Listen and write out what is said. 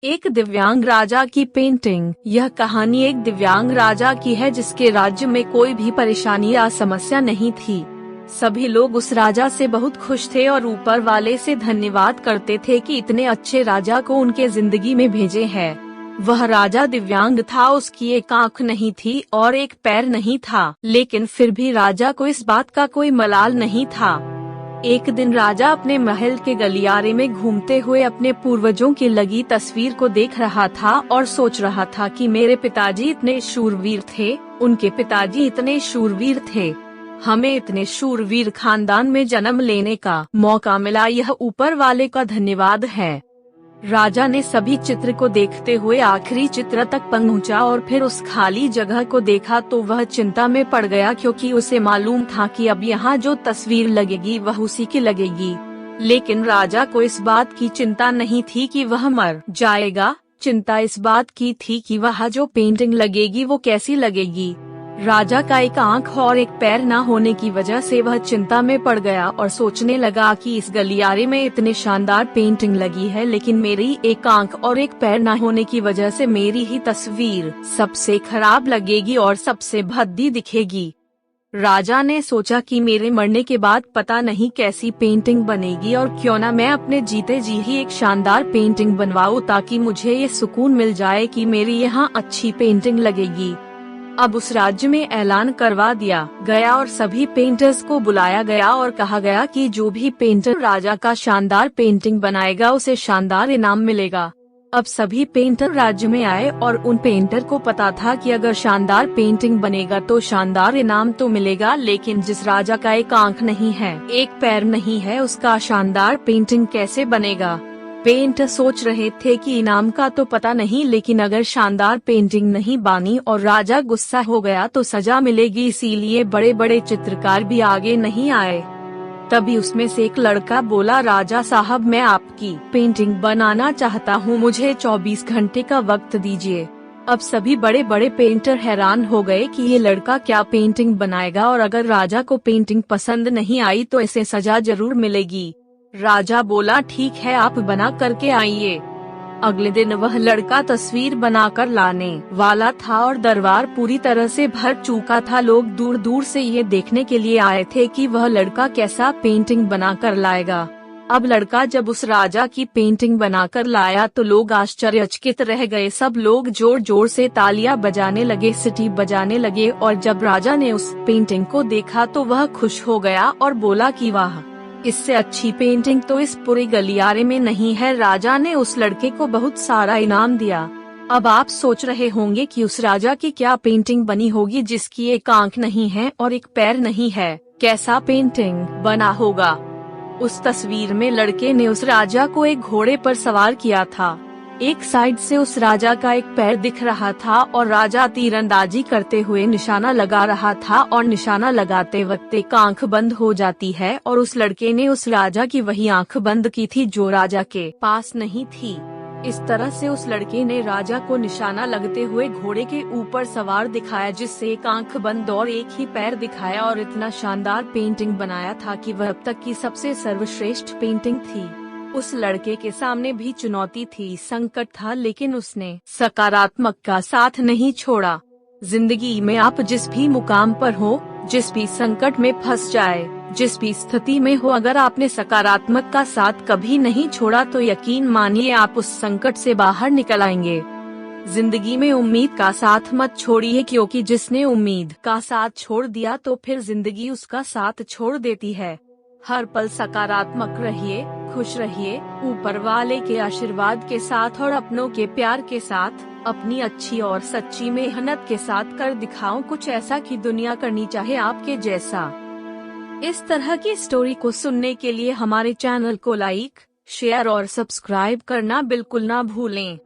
एक दिव्यांग राजा की पेंटिंग। यह कहानी एक दिव्यांग राजा की है जिसके राज्य में कोई भी परेशानी या समस्या नहीं थी। सभी लोग उस राजा से बहुत खुश थे और ऊपर वाले से धन्यवाद करते थे कि इतने अच्छे राजा को उनके जिंदगी में भेजे है। वह राजा दिव्यांग था, उसकी एक आँख नहीं थी और एक पैर नहीं था, लेकिन फिर भी राजा को इस बात का कोई मलाल नहीं था। एक दिन राजा अपने महल के गलियारे में घूमते हुए अपने पूर्वजों की लगी तस्वीर को देख रहा था और सोच रहा था कि मेरे पिताजी इतने शूरवीर थे, उनके पिताजी इतने शूरवीर थे, हमें इतने शूरवीर खानदान में जन्म लेने का मौका मिला, यह ऊपर वाले का धन्यवाद है। राजा ने सभी चित्र को देखते हुए आखिरी चित्र तक पहुंचा और फिर उस खाली जगह को देखा तो वह चिंता में पड़ गया, क्योंकि उसे मालूम था कि अब यहाँ जो तस्वीर लगेगी वह उसी की लगेगी। लेकिन राजा को इस बात की चिंता नहीं थी कि वह मर जाएगा, चिंता इस बात की थी कि वह जो पेंटिंग लगेगी वो कैसी लगेगी। राजा का एक आँख और एक पैर न होने की वजह से वह चिंता में पड़ गया और सोचने लगा कि इस गलियारे में इतने शानदार पेंटिंग लगी है, लेकिन मेरी एक आँख और एक पैर न होने की वजह से मेरी ही तस्वीर सबसे खराब लगेगी और सबसे भद्दी दिखेगी। राजा ने सोचा कि मेरे मरने के बाद पता नहीं कैसी पेंटिंग बनेगी, और क्यों न मैं अपने जीते जी ही एक शानदार पेंटिंग बनवाऊं ताकि मुझे ये सुकून मिल जाए कि मेरी यहाँ अच्छी पेंटिंग लगेगी। अब उस राज्य में ऐलान करवा दिया गया और सभी पेंटर्स को बुलाया गया और कहा गया कि जो भी पेंटर राजा का शानदार पेंटिंग बनाएगा उसे शानदार इनाम मिलेगा। अब सभी पेंटर राज्य में आए और उन पेंटर को पता था कि अगर शानदार पेंटिंग बनेगा तो शानदार इनाम तो मिलेगा, लेकिन जिस राजा का एक आँख नहीं है, एक पैर नहीं है, उसका शानदार पेंटिंग कैसे बनेगा। पेंटर सोच रहे थे कि इनाम का तो पता नहीं, लेकिन अगर शानदार पेंटिंग नहीं बनी और राजा गुस्सा हो गया तो सजा मिलेगी, इसीलिए बड़े बड़े चित्रकार भी आगे नहीं आए। तभी उसमें से एक लड़का बोला, राजा साहब मैं आपकी पेंटिंग बनाना चाहता हूँ, मुझे 24 घंटे का वक्त दीजिए। अब सभी बड़े बड़े पेंटर हैरान हो गए कि ये लड़का क्या पेंटिंग बनाएगा, और अगर राजा को पेंटिंग पसंद नहीं आई तो इसे सजा जरूर मिलेगी। राजा बोला ठीक है, आप बना करके आइए। अगले दिन वह लड़का तस्वीर बनाकर लाने वाला था और दरबार पूरी तरह से भर चुका था। लोग दूर दूर से ये देखने के लिए आए थे कि वह लड़का कैसा पेंटिंग बनाकर लाएगा। अब लड़का जब उस राजा की पेंटिंग बनाकर लाया तो लोग आश्चर्यचकित रह गए। सब लोग जोर जोर से तालियां बजाने लगे, सीटी बजाने लगे, और जब राजा ने उस पेंटिंग को देखा तो वह खुश हो गया और बोला कि वाह, इससे अच्छी पेंटिंग तो इस पूरे गलियारे में नहीं है। राजा ने उस लड़के को बहुत सारा इनाम दिया। अब आप सोच रहे होंगे कि उस राजा की क्या पेंटिंग बनी होगी जिसकी एक आँख नहीं है और एक पैर नहीं है, कैसा पेंटिंग बना होगा। उस तस्वीर में लड़के ने उस राजा को एक घोड़े पर सवार किया था। एक साइड से उस राजा का एक पैर दिख रहा था और राजा तीरंदाजी करते हुए निशाना लगा रहा था, और निशाना लगाते वक्त एक आँख बंद हो जाती है, और उस लड़के ने उस राजा की वही आँख बंद की थी जो राजा के पास नहीं थी। इस तरह से उस लड़के ने राजा को निशाना लगते हुए घोड़े के ऊपर सवार दिखाया, जिससे एक आँख बंद और एक ही पैर दिखाया, और इतना शानदार पेंटिंग बनाया था कि वह अब तक की सबसे सर्वश्रेष्ठ पेंटिंग थी। उस लड़के के सामने भी चुनौती थी, संकट था, लेकिन उसने सकारात्मक का साथ नहीं छोड़ा। जिंदगी में आप जिस भी मुकाम पर हो, जिस भी संकट में फंस जाए, जिस भी स्थिति में हो, अगर आपने सकारात्मक का साथ कभी नहीं छोड़ा तो यकीन मानिए आप उस संकट से बाहर निकल आएंगे। जिंदगी में उम्मीद का साथ मत छोड़िए, क्योंकि जिसने उम्मीद का साथ छोड़ दिया तो फिर जिंदगी उसका साथ छोड़ देती है। हर पल सकारात्मक रहिए, खुश रहिए, ऊपर वाले के आशीर्वाद के साथ और अपनों के प्यार के साथ, अपनी अच्छी और सच्ची मेहनत के साथ कर दिखाओ कुछ ऐसा कि दुनिया करनी चाहे आपके जैसा। इस तरह की स्टोरी को सुनने के लिए हमारे चैनल को लाइक, शेयर और सब्सक्राइब करना बिल्कुल ना भूलें।